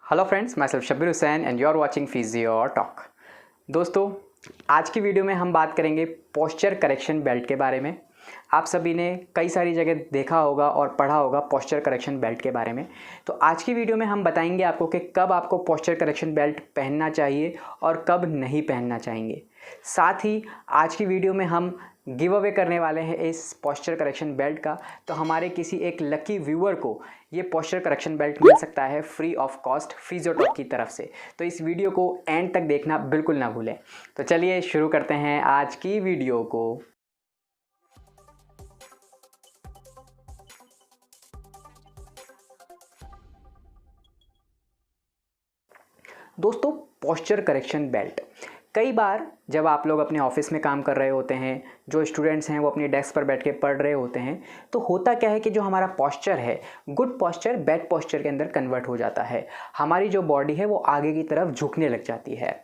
Hello friends, myself Shabbir Hussain and you are watching physio talk. दोस्तों, आज की video में हम बात करेंगे पोस्चर करेक्शन बेल्ट के बारे में। आप सभी ने कई सारी जगह देखा होगा और पढ़ा होगा पोस्चर करेक्शन बेल्ट के बारे में। तो आज की वीडियो में हम बताएंगे आपको कि कब आपको पोस्चर करेक्शन बेल्ट पहनना चाहिए और कब नहीं पहनना चाहिए। साथ ही आज की वीडियो में हम गिव अवे करने वाले हैं इस पोस्चर करेक्शन बेल्ट का। तो हमारे किसी एक लकी व्यूअर को ये पोस्चर करेक्शन बेल्ट मिल सकता है free of cost physio talk की तरफ से। तो इस वीडियो को एंड तक देखना बिल्कुल ना भूलें। तो चलिए शुरू करते हैं आज की वीडियो को। दोस्तों, पोस्चर करेक्शन बेल्ट कई बार जब आप लोग अपने ऑफिस में काम कर रहे होते हैं, जो स्टूडेंट्स हैं वो अपनी डेस्क पर बैठ के पढ़ रहे होते हैं, तो होता क्या है कि जो हमारा पोस्चर है, गुड पोस्चर बैड पोस्चर के अंदर कन्वर्ट हो जाता है। हमारी जो बॉडी है वो आगे की तरफ झुकने लग जाती है।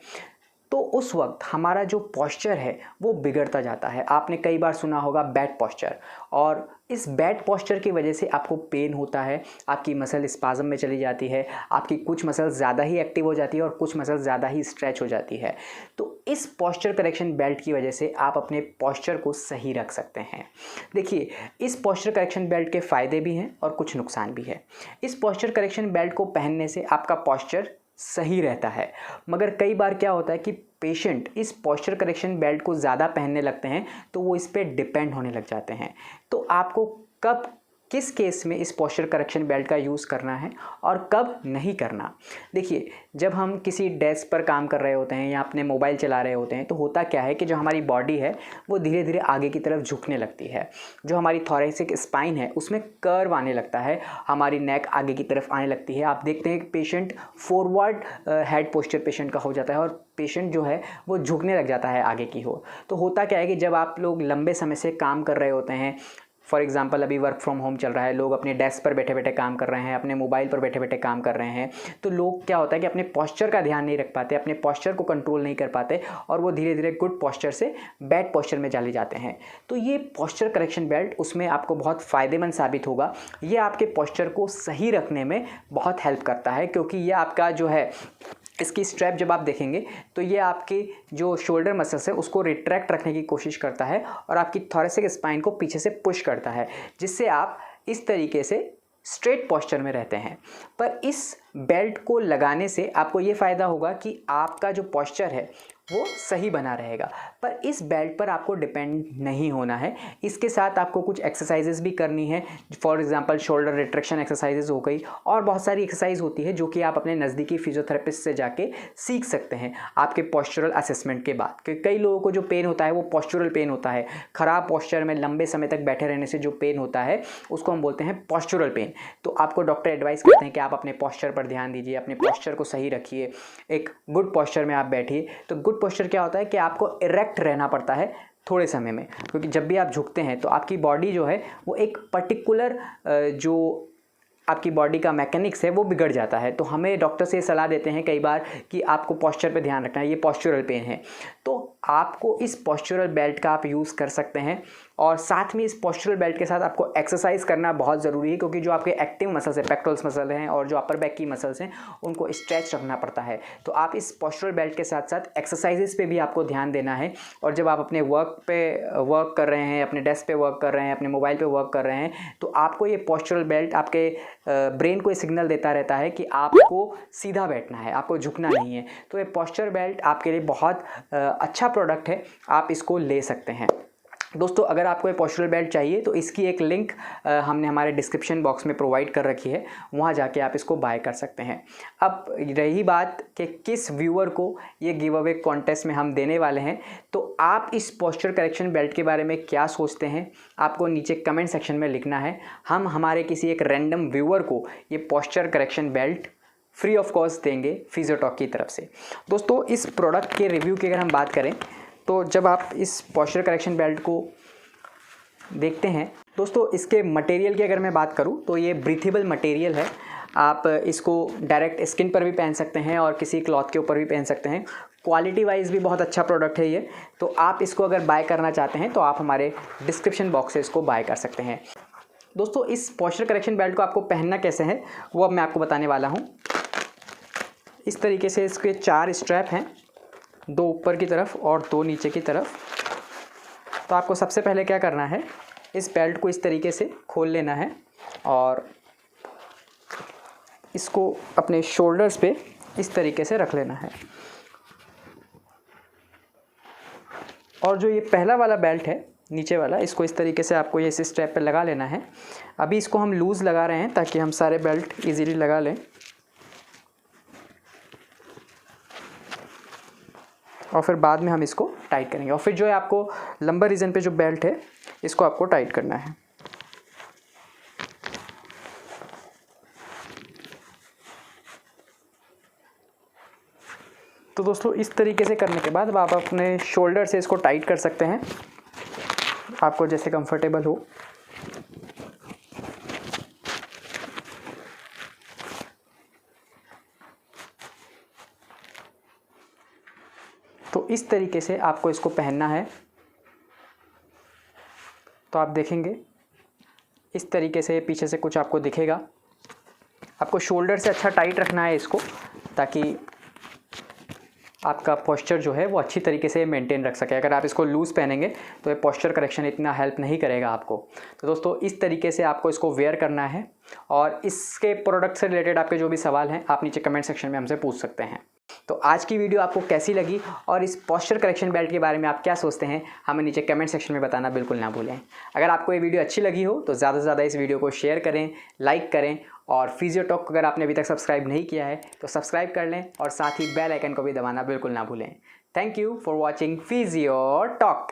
तो उस वक्त हमारा जो पोस्चर है वो बिगड़ता जाता है। आपने कई बार सुना होगा बैड पोस्चर, और इस बैड पोस्चर की वजह से आपको पेन होता है, आपकी मसल स्पाज्म में चली जाती है, आपकी कुछ मसल ज़्यादा ही एक्टिव हो जाती है और कुछ मसल ज़्यादा ही स्ट्रेच हो जाती है। तो इस पोस्चर करेक्शन बेल्ट की वजह से आप अपने पोस्चर को सही रख सकते हैं। देखिए, इस पोस्चर करेक्शन बेल्ट के फ़ायदे भी हैं और कुछ नुकसान भी है। इस पोस्चर करेक्शन बेल्ट को पहनने से आपका पोस्चर सही रहता है, मगर कई बार क्या होता है कि पेशेंट इस पोस्चर करेक्शन बेल्ट को ज़्यादा पहनने लगते हैं तो वो इस पे डिपेंड होने लग जाते हैं। तो आपको कब किस केस में इस पोस्चर करेक्शन बेल्ट का यूज़ करना है और कब नहीं करना। देखिए, जब हम किसी डेस्क पर काम कर रहे होते हैं या अपने मोबाइल चला रहे होते हैं तो होता क्या है कि जो हमारी बॉडी है वो धीरे धीरे आगे की तरफ झुकने लगती है। जो हमारी थोरेसिक स्पाइन है उसमें कर्व आने लगता है, हमारी नेक आगे की तरफ आने लगती है। आप देखते हैं कि patient forward head posture patient का हो जाता है और पेशेंट जो है वो झुकने लग जाता है आगे की ओर। तो होता क्या है कि जब आप लोग लंबे समय से काम कर रहे होते हैं, फॉर एग्जांपल अभी वर्क फ्रॉम होम चल रहा है, लोग अपने डेस्क पर बैठे बैठे काम कर रहे हैं, अपने मोबाइल पर बैठे बैठे काम कर रहे हैं, तो लोग क्या होता है कि अपने पोस्चर का ध्यान नहीं रख पाते, अपने पोस्चर को कंट्रोल नहीं कर पाते और वो धीरे धीरे गुड पोस्चर से बैड पोस्चर में चले जाते हैं। तो ये पोस्चर करेक्शन बेल्ट उसमें आपको बहुत फ़ायदेमंद साबित होगा। ये आपके पोस्चर को सही रखने में बहुत हेल्प करता है, क्योंकि ये आपका जो है इसकी स्ट्रैप जब आप देखेंगे तो ये आपके जो शोल्डर मसल्स है उसको रिट्रैक्ट रखने की कोशिश करता है और आपकी थोरेसिक स्पाइन को पीछे से पुश करता है, जिससे आप इस तरीके से स्ट्रेट पोस्चर में रहते हैं। पर इस बेल्ट को लगाने से आपको ये फ़ायदा होगा कि आपका जो पोस्चर है वो सही बना रहेगा। पर इस बेल्ट पर आपको डिपेंड नहीं होना है। इसके साथ आपको कुछ एक्सरसाइजेस भी करनी है। For example shoulder retraction exercises हो गई और बहुत सारी एक्सरसाइज होती है जो कि आप अपने नज़दीकी फिजियोथेरेपिस्ट से जाके सीख सकते हैं आपके पोस्चरल असेसमेंट के बाद। क्योंकि कई लोगों को जो पेन होता है वो पोस्चरल पेन होता है। ख़राब पोस्चर में लंबे समय तक बैठे रहने से जो पेन होता है उसको हम बोलते हैं पोस्चरल पेन। तो आपको डॉक्टर एडवाइस करते हैं कि आप अपने पोस्चर पर ध्यान दीजिए, अपने पोस्चर को सही रखिए, एक गुड पोस्चर में आप बैठिए। तो गुड पोस्चर क्या होता है कि आपको इरेक्ट रहना पड़ता है थोड़े समय में, क्योंकि जब भी आप झुकते हैं तो आपकी बॉडी जो है वो एक पर्टिकुलर जो आपकी बॉडी का मैकेनिक्स है वो बिगड़ जाता है। तो हमें डॉक्टर से सलाह देते हैं कई बार कि आपको पोस्चर पे ध्यान रखना है, ये पोस्चरल पेन है। तो आपको इस पोस्चरल बेल्ट का आप यूज़ कर सकते हैं और साथ में इस पोस्चरल बेल्ट के साथ आपको एक्सरसाइज करना बहुत ज़रूरी है, क्योंकि जो आपके एक्टिव मसल्स हैं, पेक्टोरल्स मसल हैं और जो अपर बैक की मसल्स हैं उनको स्ट्रेच रखना पड़ता है। तो आप इस पोस्चरल बेल्ट के साथ साथ एक्सरसाइजेस पे भी आपको ध्यान देना है। और जब आप अपने वर्क कर रहे हैं, अपने डेस्क पे वर्क कर रहे हैं, अपने मोबाइल पे वर्क कर रहे हैं, तो आपको ये पोस्चरल बेल्ट आपके ब्रेन को ये सिग्नल देता रहता है कि आपको सीधा बैठना है, आपको झुकना नहीं है। तो ये पोस्चर बेल्ट आपके लिए बहुत अच्छा प्रोडक्ट है, आप इसको ले सकते हैं। दोस्तों, अगर आपको ये पोस्चरल बेल्ट चाहिए तो इसकी एक लिंक हमने हमारे डिस्क्रिप्शन बॉक्स में प्रोवाइड कर रखी है, वहाँ जाके आप इसको बाय कर सकते हैं। अब रही बात कि किस व्यूअर को ये गिव अवे कॉन्टेस्ट में हम देने वाले हैं, तो आप इस पोस्चर करेक्शन बेल्ट के बारे में क्या सोचते हैं आपको नीचे कमेंट सेक्शन में लिखना है। हम हमारे किसी एक रैंडम व्यूअर को ये posture correction belt free of cost देंगे फिजियो टॉक की तरफ से। दोस्तों, इस प्रोडक्ट के रिव्यू की अगर हम बात करें तो जब आप इस पोस्चर करेक्शन बेल्ट को देखते हैं, दोस्तों इसके मटेरियल की अगर मैं बात करूं तो ये ब्रीथेबल मटेरियल है। आप इसको डायरेक्ट स्किन पर भी पहन सकते हैं और किसी क्लॉथ के ऊपर भी पहन सकते हैं। क्वालिटी वाइज भी बहुत अच्छा प्रोडक्ट है ये। तो आप इसको अगर बाय करना चाहते हैं तो आप हमारे डिस्क्रिप्शन बॉक्स से इसको बाय कर सकते हैं। दोस्तों, इस पोस्चर करेक्शन बेल्ट को आपको पहनना कैसे है वो अब मैं आपको बताने वाला हूँ। इस तरीके से इसके 4 स्ट्रैप हैं, 2 ऊपर की तरफ और 2 नीचे की तरफ। तो आपको सबसे पहले क्या करना है, इस बेल्ट को इस तरीके से खोल लेना है और इसको अपने शोल्डर्स पे इस तरीके से रख लेना है। और जो ये पहला वाला बेल्ट है नीचे वाला, इसको इस तरीके से आपको ये इस स्ट्रैप पे लगा लेना है। अभी इसको हम लूज़ लगा रहे हैं ताकि हम सारे बेल्ट इजीली लगा लें, और फिर बाद में हम इसको टाइट करेंगे। और फिर जो है आपको लंबर रीजन पे जो बेल्ट है इसको आपको टाइट करना है। तो दोस्तों इस तरीके से करने के बाद अब आप अपने शोल्डर से इसको टाइट कर सकते हैं, आपको जैसे कंफर्टेबल हो। तो इस तरीके से आपको इसको पहनना है। तो आप देखेंगे इस तरीके से पीछे से कुछ आपको दिखेगा। आपको शोल्डर से अच्छा टाइट रखना है इसको, ताकि आपका पोस्चर जो है वो अच्छी तरीके से मेंटेन रख सके। अगर आप इसको लूज़ पहनेंगे तो ये पोस्चर करेक्शन इतना हेल्प नहीं करेगा आपको। तो दोस्तों इस तरीके से आपको इसको वेयर करना है, और इसके प्रोडक्ट से रिलेटेड आपके जो भी सवाल हैं आप नीचे कमेंट सेक्शन में हमसे पूछ सकते हैं। तो आज की वीडियो आपको कैसी लगी और इस पोस्चर करेक्शन बेल्ट के बारे में आप क्या सोचते हैं, हमें नीचे कमेंट सेक्शन में बताना बिल्कुल ना भूलें। अगर आपको ये वीडियो अच्छी लगी हो तो ज़्यादा से ज़्यादा इस वीडियो को शेयर करें, लाइक करें, और फिजियोटॉक को अगर आपने अभी तक सब्सक्राइब नहीं किया है तो सब्सक्राइब कर लें, और साथ ही बेल आइकन को भी दबाना बिल्कुल ना भूलें। Thank you for watching फिजियोटॉक।